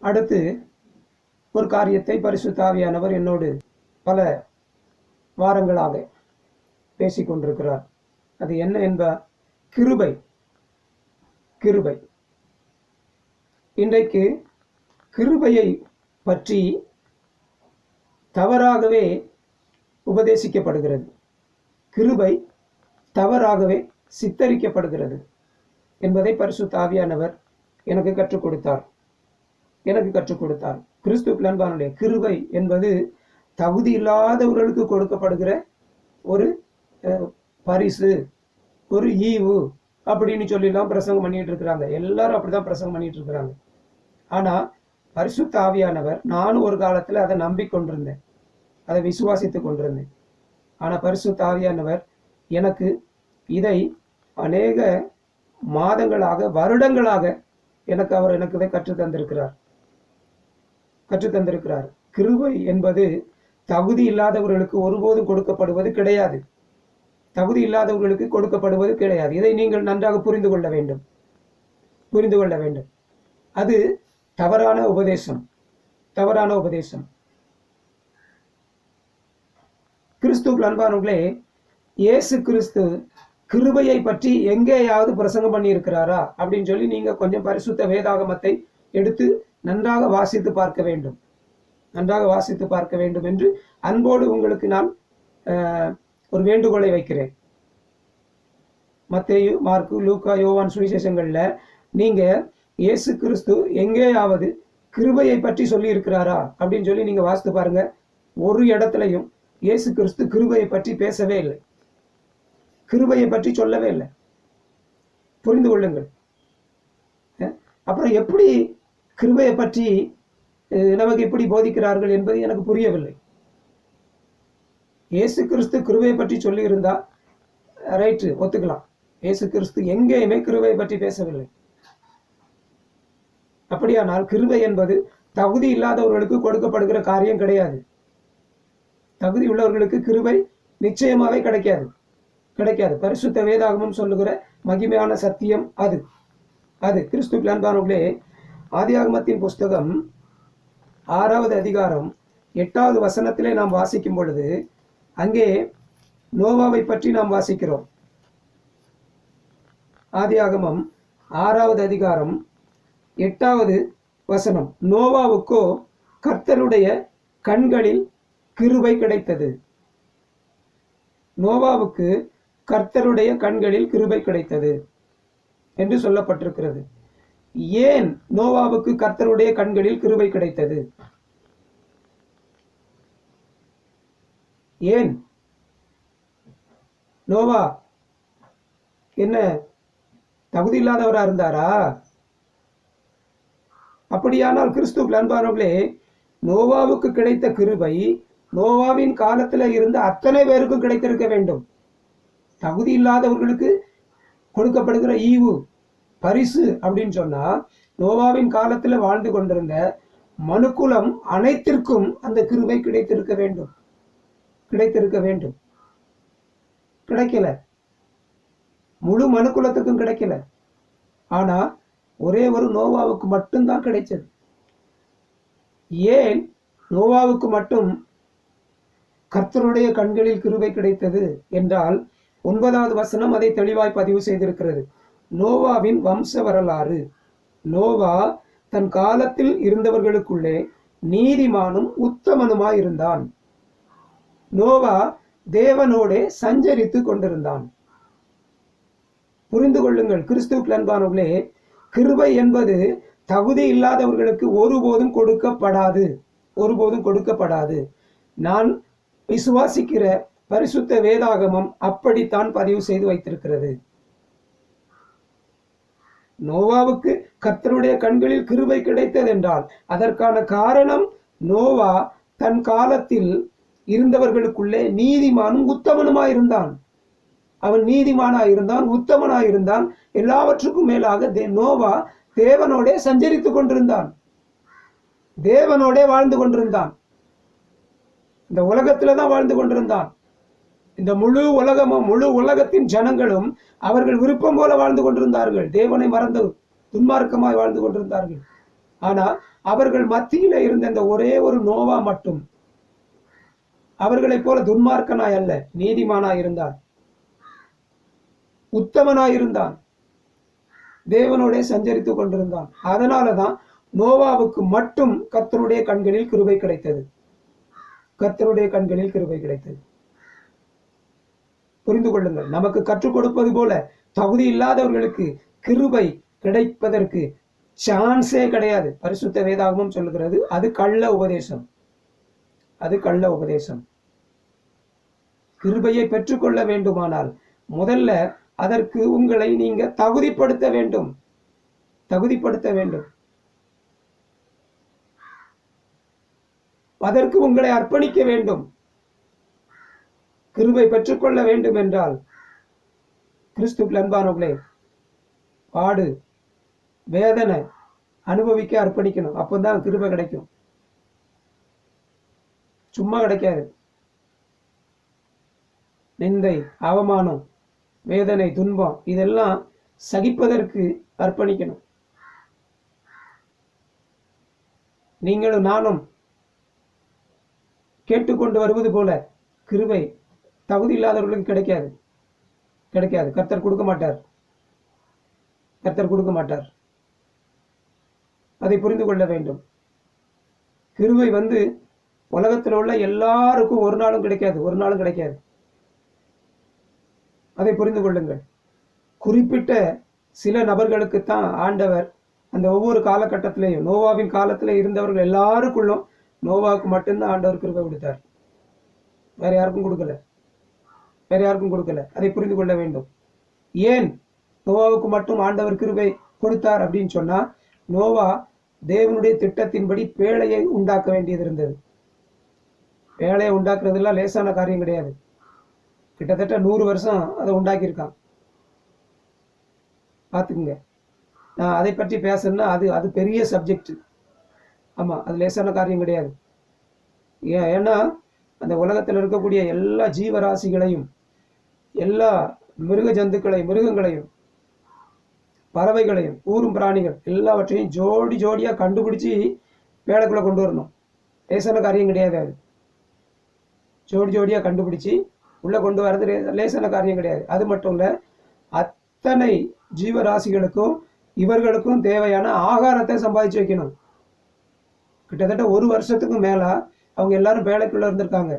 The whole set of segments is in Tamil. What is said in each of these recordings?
அடுத்து ஒரு காரியத்தை பரிசுத்த ஆவியானவர் என்னோடு பல வாரங்களாக பேசிக்கொண்டிருக்கிறார். அது என்ன என்பார்? கிருபை. கிருபை. இன்றைக்கு கிருபையை பற்றி தவறாகவே உபதேசிக்கப்படுகிறது. கிருபை தவறாகவே சித்தரிக்கப்படுகிறது என்பதை பரிசுத்த ஆவியானவர் எனக்கு கற்றுக் கொடுத்தார். கிறிஸ்துவுக்குள் அன்பானவர்களே, கிருபை என்பது தகுதி இல்லாதவர்களுக்கு கொடுக்கப்படுகிற ஒரு பரிசு, ஒரு ஈவு அப்படின்னு சொல்லிலாம் பிரசங்கம் பண்ணிட்டு இருக்கிறாங்க. எல்லாரும் அப்படிதான் பிரசங்கம் பண்ணிட்டு இருக்கிறாங்க. ஆனா பரிசுத்த ஆவியானவர், நானும் ஒரு காலத்துல அதை நம்பிக்கொண்டிருந்தேன், அதை விசுவாசித்து கொண்டிருந்தேன். ஆனா பரிசுத்த ஆவியானவர் எனக்கு இதை அநேக மாதங்களாக, வருடங்களாக அவர் எனக்கு இதை கற்றுத்தந்திருக்கிறார். கிருபை என்பது தகுதி இல்லாதவர்களுக்கு ஒருபோதும் கொடுக்கப்படுவது கிடையாது. இதை நீங்கள் நன்றாக புரிந்து கொள்ள வேண்டும். அது தவறான உபதேசம். கிறிஸ்துவுக்குள் அன்பானவர்களே, இயேசு கிறிஸ்து கிருபையை பற்றி எங்கேயாவது பிரசங்கம் பண்ணி இருக்கிறாரா அப்படின்னு சொல்லி நீங்க கொஞ்சம் பரிசுத்த வேதாகமத்தை எடுத்து நன்றாக வாசித்து பார்க்க வேண்டும் என்று அன்போடு உங்களுக்கு நான் ஒரு வேண்டுகோளை வைக்கிறேன். மத்தேயு, மார்க்கு, லூக்கா, யோவான் சுவிசேஷங்கள்ல நீங்க இயேசு கிறிஸ்து எங்கேயாவது கிருபையை பற்றி சொல்லி இருக்கிறாரா அப்படின்னு சொல்லி நீங்க வாசித்து பாருங்க. ஒரு இடத்துலையும் இயேசு கிறிஸ்து கிருபையை பற்றி பேசவே இல்லை, கிருபையை பற்றி சொல்லவே இல்லை. புரிந்து கொள்ளுங்கள். அப்புறம் எப்படி கிருபையை பற்றி நமக்கு எப்படி போதிக்கிறார்கள் என்பது எனக்கு புரியவில்லை. இயேசு கிறிஸ்து கிருபையை பற்றி சொல்லி இருந்தா ரைட்டு, ஒத்துக்கலாம். இயேசு கிறிஸ்து எங்கேயுமே கிருபையை பற்றி பேசவில்லை. அப்படியானால் கிருபை என்பது தகுதி இல்லாதவர்களுக்கு கொடுக்கப்படுகிற காரியம் கிடையாது. தகுதி உள்ளவர்களுக்கு கிருபை நிச்சயமாவே கிடைக்காது. பரிசுத்த வேதாகமம் சொல்லுகிற மகிமையான சத்தியம் அது கிறிஸ்துவுக்குள் அன்பானவர்களே, ஆதியாகமத்தின் புஸ்தகம் 6வது அதிகாரம் 8வது வசனத்திலே நாம் வாசிக்கும் பொழுது அங்கே நோவாவை பற்றி நாம் வாசிக்கிறோம். ஆதியாகமம் 6வது அதிகாரம் 8வது வசனம், நோவாவுக்கோ கர்த்தருடைய கண்களில் கிருபை கிடைத்தது. நோவாவுக்கு கர்த்தருடைய கண்களில் கிருபை கிடைத்தது என்று சொல்லப்பட்டிருக்கிறது. ஏன் நோவாவுக்கு கர்த்தருடைய கண்களில் கிருபை கிடைத்தது? ஏன்? நோவா என்ன தகுதி இல்லாதவரா இருந்தாரா? அப்படியானால் கிறிஸ்துவுக்குள் அன்பானவர்களே, நோவாவுக்கு கிடைத்த கிருபை நோவாவின் காலத்துல இருந்த அத்தனை பேருக்கும் கிடைத்திருக்க வேண்டும். தகுதி இல்லாதவர்களுக்கு கொடுக்கப்படுகிற ஈவு, பரிசு அப்படின்னு சொன்னா நோவாவின் காலத்துல வாழ்ந்து கொண்டிருந்த மனுக்குலம் அனைத்திற்கும் அந்த கிருபை கிடைத்திருக்க வேண்டும். கிடைக்கல. முழு மனுக்குலத்துக்கும் கிடைக்கல. ஆனா ஒரே ஒரு நோவாவுக்கு மட்டும்தான் கிடைச்சது. ஏன் நோவாவுக்கு மட்டும் கர்த்தருடைய கண்களில் கிருபை கிடைத்தது என்றால் 9வது வசனம் அதை தெளிவாய் பதிவு செய்திருக்கிறது. நோவாவின் வம்ச வரலாறு. நோவா தன் காலத்தில் இருந்தவர்களுக்குள்ளே நீதிமானும் உத்தமனுமாய் இருந்தான். நோவா தேவனோடே சஞ்சரித்து கொண்டிருந்தான். புரிந்து கொள்ளுங்கள் கிறிஸ்துவுக்குள் அன்பானவர்களே, கிருபை என்பது தகுதி இல்லாதவர்களுக்கு ஒருபோதும் கொடுக்கப்படாது. நான் விசுவாசிக்கிற பரிசுத்த வேதாகமம் அப்படித்தான் பதிவு செய்து வைத்திருக்கிறது. நோவாவுக்கு கர்த்தருடைய கண்களில் கிருபை கிடைத்தது என்றால் அதற்கான காரணம் நோவா தன் காலத்தில் இருந்தவர்களுக்குள்ளே நீதிமானும் உத்தமனுமாயிருந்தான். அவன் நீதிமானாயிருந்தான், உத்தமனாயிருந்தான். எல்லாவற்றுக்கும் மேலாக நோவா தேவனோடே சஞ்சரித்து கொண்டிருந்தான், தேவனோடே வாழ்ந்து கொண்டிருந்தான். இந்த உலகத்துல தான் வாழ்ந்து கொண்டிருந்தான். இந்த முழு உலகத்தின் ஜனங்களும் அவர்கள் விருப்பம் போல வாழ்ந்து கொண்டிருந்தார்கள். தேவனை மறந்து துன்மார்க்கமாய் வாழ்ந்து கொண்டிருந்தார்கள். ஆனா அவர்கள் மத்தியில இருந்த இந்த ஒரே ஒரு நோவா மட்டும் அவர்களைப் போல துன்மார்க்கனாய் அல்ல, நீதிமானாய் இருந்தான், உத்தமனாய் இருந்தான், தேவனோட சஞ்சரித்துக் கொண்டிருந்தான். அதனாலதான் நோவாவுக்கு மட்டும் கர்த்தருடைய கண்களில் கிருபை கிடைத்தது. கர்த்தருடைய கண்களில் கிருபை கிடைத்தது. புரிந்து கொள்ளுங்கள். நமக்கு கற்றுக் கொடுப்பது போல தகுதி இல்லாதவர்களுக்கு கிருபை கிடைப்பதற்கு சான்ஸே கிடையாது. பரிசுத்த வேதாகமம் சொல்லுகிறது அது கள்ள உபதேசம். அது கள்ள உபதேசம். கிருபையை பெற்றுக்கொள்ள வேண்டுமானால் முதல்ல அதற்கு உங்களை நீங்க தகுதிப்படுத்த வேண்டும். தகுதிப்படுத்த வேண்டும். அதற்கு உங்களை அர்ப்பணிக்க வேண்டும். கிருபை பெற்றுக்கொள்ள வேண்டும் என்றால் கிறிஸ்துவுக்குள் அன்பானவர்களே, பாடு வேதனை அனுபவிக்க அர்ப்பணிக்கணும். அப்பதான் கிருபை கிடைக்கும். சும்மா கிடைக்காது. நிந்தை, அவமானம், வேதனை, துன்பம் இதெல்லாம் சகிப்பதற்கு அர்ப்பணிக்கணும். நீங்களும் நானும் கேட்டுக்கொண்டு வருவது போல கிருபை தகுதி இல்லாதவர்களுக்கு கிடைக்காது. கிடைக்காது. கர்த்தர் கொடுக்க மாட்டார். கர்த்தர் கொடுக்க மாட்டார். அதை புரிந்து கொள்ள வேண்டும். கிருபை உலகத்தில் உள்ள எல்லாருக்கும் ஒரு நாளும் கிடைக்காது. ஒரு நாளும் கிடைக்காது. அதை புரிந்து கொள்ளுங்கள். குறிப்பிட்ட சில நபர்களுக்குத்தான் ஆண்டவர் அந்த ஒவ்வொரு காலகட்டத்திலையும், நோவாவின் காலத்தில் இருந்தவர்கள் எல்லாருக்குள்ளும் நோவாவுக்கு மட்டும்தான் ஆண்டவர் கிருபை கொடுத்தார். வேற யாருக்கும் கொடுக்கல. வேற யாருக்கும் கொடுக்கல. அதை புரிந்து கொள்ள வேண்டும். ஏன் நோவாவுக்கு மட்டும் ஆண்டவர் கிருபை கொடுத்தார் அப்படின்னு சொன்னா, நோவா தேவனுடைய திட்டத்தின்படி பேழையை உண்டாக்க வேண்டியது இருந்தது. பேழையை உண்டாக்குறதுலாம் லேசான காரியம் கிடையாது. கிட்டத்தட்ட 100 வருஷம் அதை உண்டாக்கியிருக்கான். பார்த்துக்குங்க. நான் அதை பற்றி பேசணும்னா அது பெரிய சப்ஜெக்ட். ஆமா, அது லேசான காரியம் கிடையாது. ஏன்னா அந்த உலகத்தில் இருக்கக்கூடிய எல்லா ஜீவராசிகளையும், எல்லா மிருக ஜந்துக்களையும், மிருகங்களையும், பறவைகளையும், ஊரும் பிராணிகள் எல்லாவற்றையும் ஜோடி ஜோடியா கண்டுபிடிச்சி பேழைக்குள்ள கொண்டு வரணும். லேசான காரியம் கிடையாது. அது ஜோடி ஜோடியா கண்டுபிடிச்சி உள்ள கொண்டு வர்றது லேசான காரியம் கிடையாது. அது மட்டும் இல்ல, அத்தனை ஜீவராசிகளுக்கும் இவர்களுக்கும் தேவையான ஆகாரத்தை சம்பாதிச்சு வைக்கணும். கிட்டத்தட்ட 1 வருஷத்துக்கு மேல அவங்க எல்லாரும் பேழைக்குள்ள இருந்திருக்காங்க.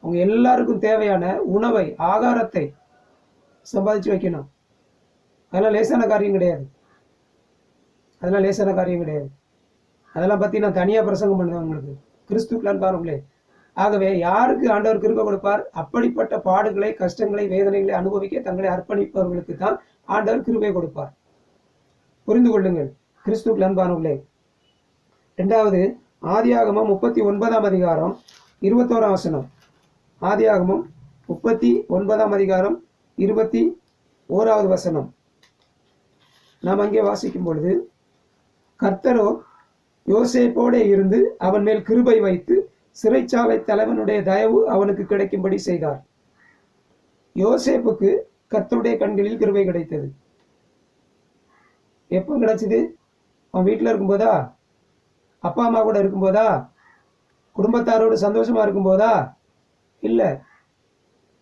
அவங்க எல்லாருக்கும் தேவையான உணவை, ஆகாரத்தை சம்பாதிச்சு வைக்கணும். அதெல்லாம் லேசான காரியம் கிடையாது. அதெல்லாம் லேசான காரியம் கிடையாது. அதெல்லாம் பத்தி நான் தனியா பிரசங்கம் பண்ணுவேன் உங்களுக்கு. கிறிஸ்துக்குள்ளான்னு பாருங்களே. ஆகவே யாருக்கு ஆண்டவர் கிருபை கொடுப்பார்? அப்படிப்பட்ட பாடுகளை, கஷ்டங்களை, வேதனைகளை அனுபவிக்க தங்களை அர்ப்பணிப்பவர்களுக்கு தான் ஆண்டவர் கிருபை கொடுப்பார். புரிந்து கொள்ளுங்கள் கிறிஸ்துவுக்குள் அன்பானவர்களே. 2வது ஆதியாகமம் 39ஆம் அதிகாரம் 21ஆம் வசனம். ஆதியாகமம் 39ஆம் அதிகாரம் 21வது வசனம். நாம் அங்கே வாசிக்கும் பொழுது, கர்த்தரோ யோசேப்போடே இருந்து அவன் மேல் கிருபை வைத்து சிறைச்சாலை தலைவனுடைய தயவு அவனுக்கு கிடைக்கும்படி செய்தார். யோசேப்புக்கு கர்த்தருடைய கண்களில் கிருபை கிடைத்தது. எப்போ கிடைச்சது? அவன் வீட்டில் இருக்கும்போதா? அப்பா அம்மா கூட இருக்கும்போதா? குடும்பத்தாரோடு சந்தோஷமா இருக்கும்போதா? இல்ல,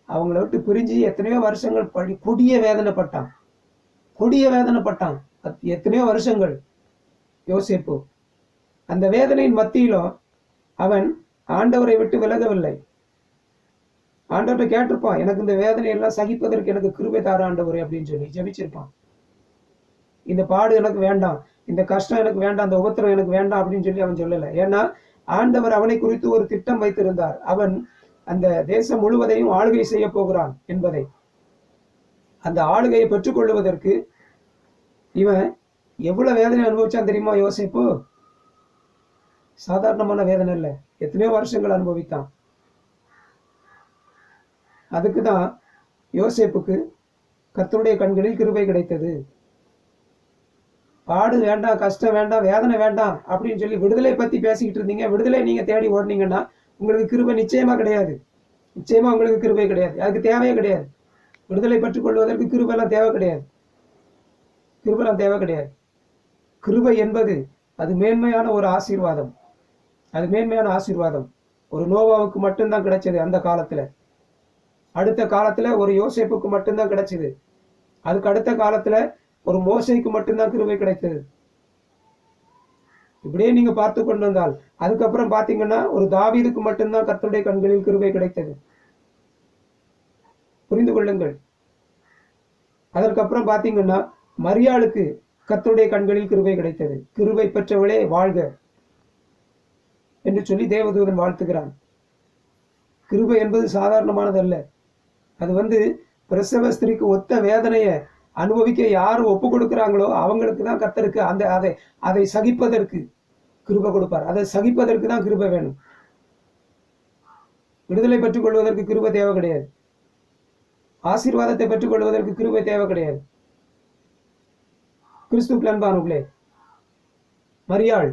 அவங்கள விட்டு பிரிஞ்சு எத்தனையோ வருஷங்கள் கொடிய வேதனைப்பட்டான். கொடிய வேதனைப்பட்டான் எத்தனையோ வருஷங்கள் யோசேப்பு. அந்த வேதனையின் மத்தியிலும் அவன் ஆண்டவரை விட்டு விலகவில்லை. ஆண்டவர்கிட்ட கேட்டிருப்பான், எனக்கு இந்த வேதனை எல்லாம் சகிப்பதற்கு எனக்கு கிருபை தார ஆண்டவரே அப்படின்னு சொல்லி ஜெபிச்சிருப்பான். இந்த பாடு எனக்கு வேண்டாம், இந்த கஷ்டம் எனக்கு வேண்டாம், அந்த உபத்திரம் எனக்கு வேண்டாம் அப்படின்னு சொல்லி அவன் சொல்லலை. ஏன்னா ஆண்டவர் அவனை குறித்து ஒரு திட்டம் வைத்திருந்தார். அவன் அந்த தேசம் முழுவதையும் ஆளுகை செய்ய போகிறான் என்பதை. அந்த ஆளுகையை பெற்றுக்கொள்வதற்கு இவன் எவ்வளவு வேதனை அனுபவிச்சான் தெரியுமா யோசேப்பு? சாதாரணமான வேதனை இல்லை, எத்தனையோ வருஷங்கள் அனுபவித்தான். அதுக்குதான் யோசேப்புக்கு கர்த்தருடைய கண்களில் கிருபை கிடைத்தது. பாடு வேண்டாம், கஷ்டம் வேண்டாம், வேதனை வேண்டாம் அப்படின்னு சொல்லி விடுதலை பத்தி பேசிக்கிட்டு இருந்தீங்க. விடுதலை நீங்க தேடி ஓடுனீங்கன்னா உங்களுக்கு கிருபை நிச்சயமா கிடையாது. நிச்சயமா உங்களுக்கு கிருபை கிடையாது. அதுக்கு தேவையே கிடையாது. விடுதலை பெற்றுக் கொள்வதற்கு கிருபெல்லாம் தேவை கிடையாது. கிருபெல்லாம் தேவை கிடையாது. கிருபை என்பது அது மேன்மையான ஒரு ஆசீர்வாதம். அது மேன்மையான ஆசீர்வாதம். ஒரு நோவாவுக்கு மட்டும்தான் கிடைச்சது அந்த காலத்துல. அடுத்த காலத்துல ஒரு யோசேப்புக்கு மட்டும்தான் கிடைச்சது. அதுக்கு அடுத்த காலத்துல ஒரு மோசைக்கு மட்டும்தான் கிருபை கிடைத்தது. இப்படியே நீங்க பார்த்து கொண்டு வந்தால் அதுக்கப்புறம் பாத்தீங்கன்னா ஒரு தாவீதுக்கு மட்டும்தான் கர்த்தருடைய கண்களில் கிருபை கிடைத்தது. புரிந்து கொள்ளுங்கள். அதற்கப்புறம் பாத்தீங்கன்னா மரியாளுக்கு கர்த்தருடைய கண்களில் கிருபை கிடைத்தது. கிருபை பெற்றவளே வாழ்க என்று சொல்லி தேவதூதன் வாழ்த்துகிறான். கிருபை என்பது சாதாரணமானது அல்ல. அது பிரசவ ஸ்திரீக்கு ஒத்த வேதனையை அனுபவிக்க யார் ஒப்பு கொடுக்கிறாங்களோ அவங்களுக்கு தான் கர்த்தருக்கு அதை சகிப்பதற்கு கிருபை கொடுப்பார். அதை சகிப்பதற்கு தான் கிருபை வேணும். விடுதலை பெற்றுக் கொள்வதற்கு கிருபை தேவை கிடையாது. ஆசீர்வாதத்தை பெற்றுக் கொள்வதற்கு கிருபை தேவை கிடையாது. கிறிஸ்துவுக்குள் அன்பானவர்களே, மரியாள்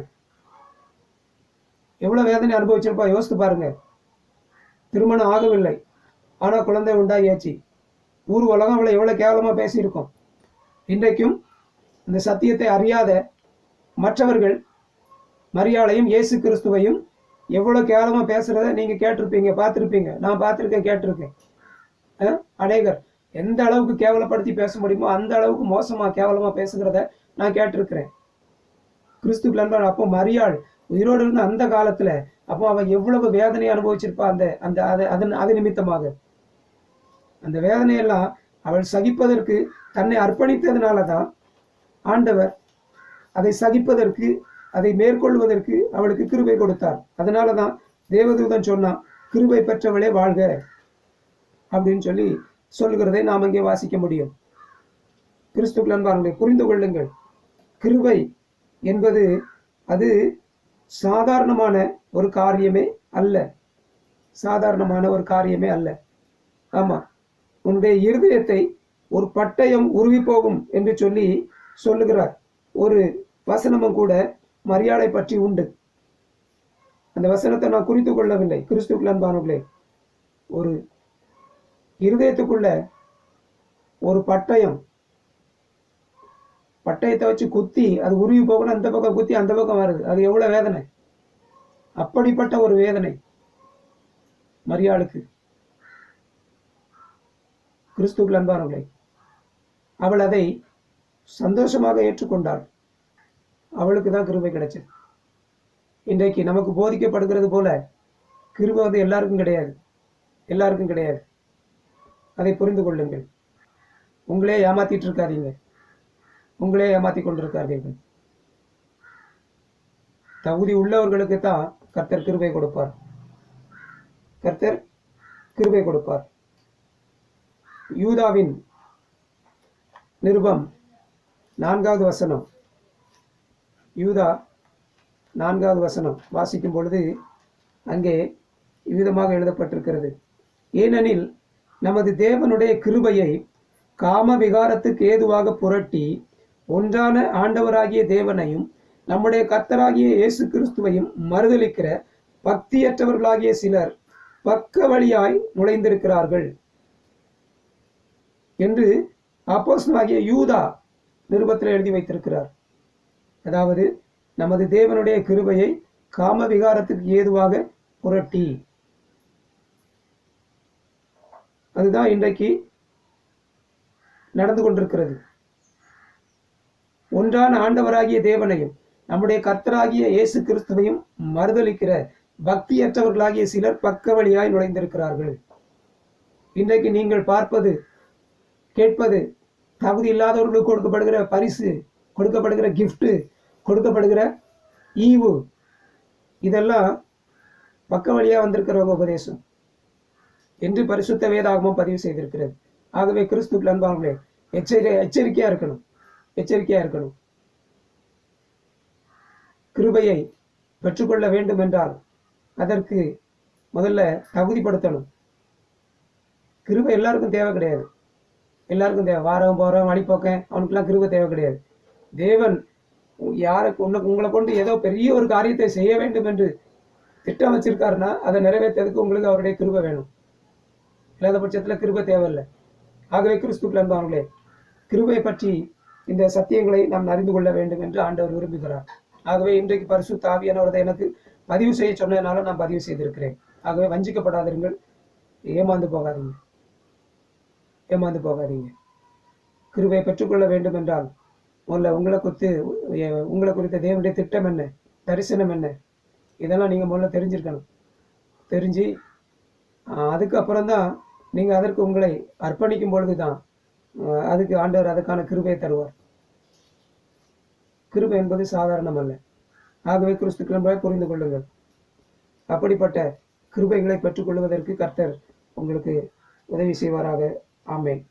எவ்வளவு வேதனை அனுபவிச்சிருப்பா யோசித்து பாருங்க. திருமணம் ஆகவில்லை, ஆனா குழந்தை உண்டாகியாச்சு. ஊர் உலகம் அவளை எவ்வளவு கேவலமா பேசியிருக்கோம். இன்றைக்கும் இந்த சத்தியத்தை அறியாத மற்றவர்கள் மரியாளையும் இயேசு கிறிஸ்துவையும் எவ்வளவு கேவலமா பேசுறத நீங்க கேட்டிருப்பீங்க, பார்த்திருப்பீங்க. நான் பார்த்திருக்கேன், கேட்டிருக்கேன். அநேகர் எந்த அளவுக்கு கேவலப்படுத்தி பேச முடியுமோ அந்த அளவுக்கு மோசமா கேவலமா பேசுகிறத நான் கேட்டிருக்கிறேன். கிறிஸ்துவுக்குள் அன்பான அப்போ மரியாள் உயிரோடு இருந்த அந்த காலத்துல அப்போ அவன் எவ்வளவு வேதனையை அனுபவிச்சிருப்பா. அது நிமித்தமாக அந்த வேதனையெல்லாம் அவள் சகிப்பதற்கு தன்னை அர்ப்பணித்ததுனாலதான் ஆண்டவர் அதை சகிப்பதற்கு, அதை மேற்கொள்வதற்கு அவளுக்கு கிருபை கொடுத்தார். அதனாலதான் தேவதூதன் சொன்னான், கிருபை பெற்றவளே வாழ்க அப்படின்னு சொல்லி சொல்லுகிறதை நாம் அங்கே வாசிக்க முடியும். கிறிஸ்துவுக்குள் அன்பானவர்களே, புரிந்து கொள்ளுங்கள். கிருபை என்பது அது சாதாரணமான ஒரு காரியமே அல்ல. சாதாரணமான ஒரு காரியமே அல்ல. ஆமா, உன்னுடைய இருதயத்தை ஒரு பட்டயம் உருவி போகும் என்று சொல்லி சொல்லுகிறார். ஒரு வசனமும் கூட மரியாதை பற்றி உண்டு. அந்த வசனத்தை நான் குறித்து கொள்ளவில்லை. கிறிஸ்துவுக்குள் அன்பானவர்களே, ஒரு இருதயத்துக்குள்ள ஒரு பட்டயத்தை வச்சு குத்தி அது உருவி போகணும். அந்த பக்கம் குத்தி அந்த பக்கம் வருது. அது எவ்வளவு வேதனை! அப்படிப்பட்ட ஒரு வேதனை மரியாளுக்கு. கிறிஸ்துவுக்குள் அன்பானவர்களே, அவள் அதை சந்தோஷமாக ஏற்றுக்கொண்டாள். அவளுக்கு தான் கிருபை கிடைச்சது. இன்றைக்கு நமக்கு போதிக்கப்படுகிறது போல கிருபை எல்லாருக்கும் கிடையாது. எல்லாருக்கும் கிடையாது. அதை புரிந்து கொள்ளுங்கள். உங்களே ஏமாத்திட்டு இருக்காதீங்க. உங்களே ஏமாத்தி கொண்டிருக்காதீர்கள். தகுதி உள்ளவர்களுக்கு தான் கர்த்தர் கிருபை கொடுப்பார். கர்த்தர் கிருபை கொடுப்பார். யூதாவின் நிருபம் 4வது வசனம். யூதா 4வது வசனம் வாசிக்கும் பொழுது அங்கே இவ்விதமாக எழுதப்பட்டிருக்கிறது. ஏனெனில் நமது தேவனுடைய கிருபையை காம விகாரத்துக்கு ஏதுவாக புரட்டி ஒன்றான ஆண்டவராகிய தேவனையும் நம்முடைய கர்த்தராகிய இயேசு கிறிஸ்துவையும் மறுதலிக்கிற பக்தியற்றவர்களாகிய சிலர் பக்க வழியாய் நுழைந்திருக்கிறார்கள் என்று அப்போஸ்தலனாகிய யூதா நிருபத்தில் எழுதி வைத்திருக்கிறார். அதாவது நமது தேவனுடைய கிருபையை காம விகாரத்துக்கு ஏதுவாக புரட்டி. அதுதான் இன்றைக்கு நடந்து கொண்டிருக்கிறது. ஒன்றான ஆண்டவராகிய தேவனையும் நம்முடைய கர்த்தராகிய இயேசு கிறிஸ்துவையும் மறுதலிக்கிற பக்தியற்றவர்களாகிய சிலர் பக்க வழியாய் நுழைந்திருக்கிறார்கள். இன்றைக்கு நீங்கள் பார்ப்பது, கேட்பது, தகுதி இல்லாதவர்களுக்கு கொடுக்கப்படுகிற பரிசு, கொடுக்கப்படுகிற கிஃப்ட், கொடுக்கப்படுகிற ஈவு, இதெல்லாம் பக்க வழியா வந்திருக்கிறவங்க உபதேசம் என்று பரிசுத்த வேதாகமம் பதிவு செய்திருக்கிறது. ஆகவே கிறிஸ்துவுக்குள் அன்பானவர்களே, எச்சரிக்கையா இருக்கணும். எச்சரிக்கையா இருக்கணும். கிருபையை பெற்றுக்கொள்ள வேண்டும் என்றால் அதற்கு முதல்ல தகுதிப்படுத்தணும். கிருபை எல்லாருக்கும் தேவை கிடையாது. எல்லாருக்கும் தேவை. வாரம் போறவன் வழிபோக்கன் அவனுக்கெல்லாம் கிருபை தேவை கிடையாது. தேவன் யாருக்கு உங்களை கொண்டு ஏதோ பெரிய ஒரு காரியத்தை செய்ய வேண்டும் என்று திட்டம் வச்சிருக்காருன்னா அதை நிறைவேற்றதுக்கு உங்களுக்கு அவருடைய கிருபை வேணும். இல்லாத பட்சத்துல கிருபை தேவையில்லை. ஆகவே கிறிஸ்துவுக்குள் அன்பானவர்களே, கிருபை பற்றி இந்த சத்தியங்களை நாம் அறிந்து கொள்ள வேண்டும் என்று ஆண்டவர் விரும்புகிறார். ஆகவே இன்றைக்கு பரிசுத்த ஆவியானவரை எனக்கு பதிவு செய்ய சொன்னதுனால நான் பதிவு செய்திருக்கிறேன். ஆகவே வஞ்சிக்கப்படாதீர்கள், ஏமாந்து போகாதீங்க, ஏமாந்து போகாதீங்க. கிருபையை பெற்றுக்கொள்ள வேண்டும் என்றால் முதல்ல உங்களை குறித்த தேவனுடைய திட்டம் என்ன, தரிசனம் என்ன, இதெல்லாம் நீங்கள் முதல்ல தெரிஞ்சிருக்கணும். தெரிஞ்சு அதுக்கப்புறம் தான் நீங்கள் அதற்கு உங்களை அர்ப்பணிக்கும் பொழுது தான் அதுக்கு ஆண்டவர் அதுக்கான கிருபையை தருவார். கிருபை என்பது சாதாரணம் அல்ல. ஆகவே கிறிஸ்துக்கள் புரிந்து கொள்ளுங்கள். அப்படிப்பட்ட கிருபைகளை பெற்றுக்கொள்வதற்கு கர்த்தர் உங்களுக்கு உதவி செய்வாராக. ஆமென்.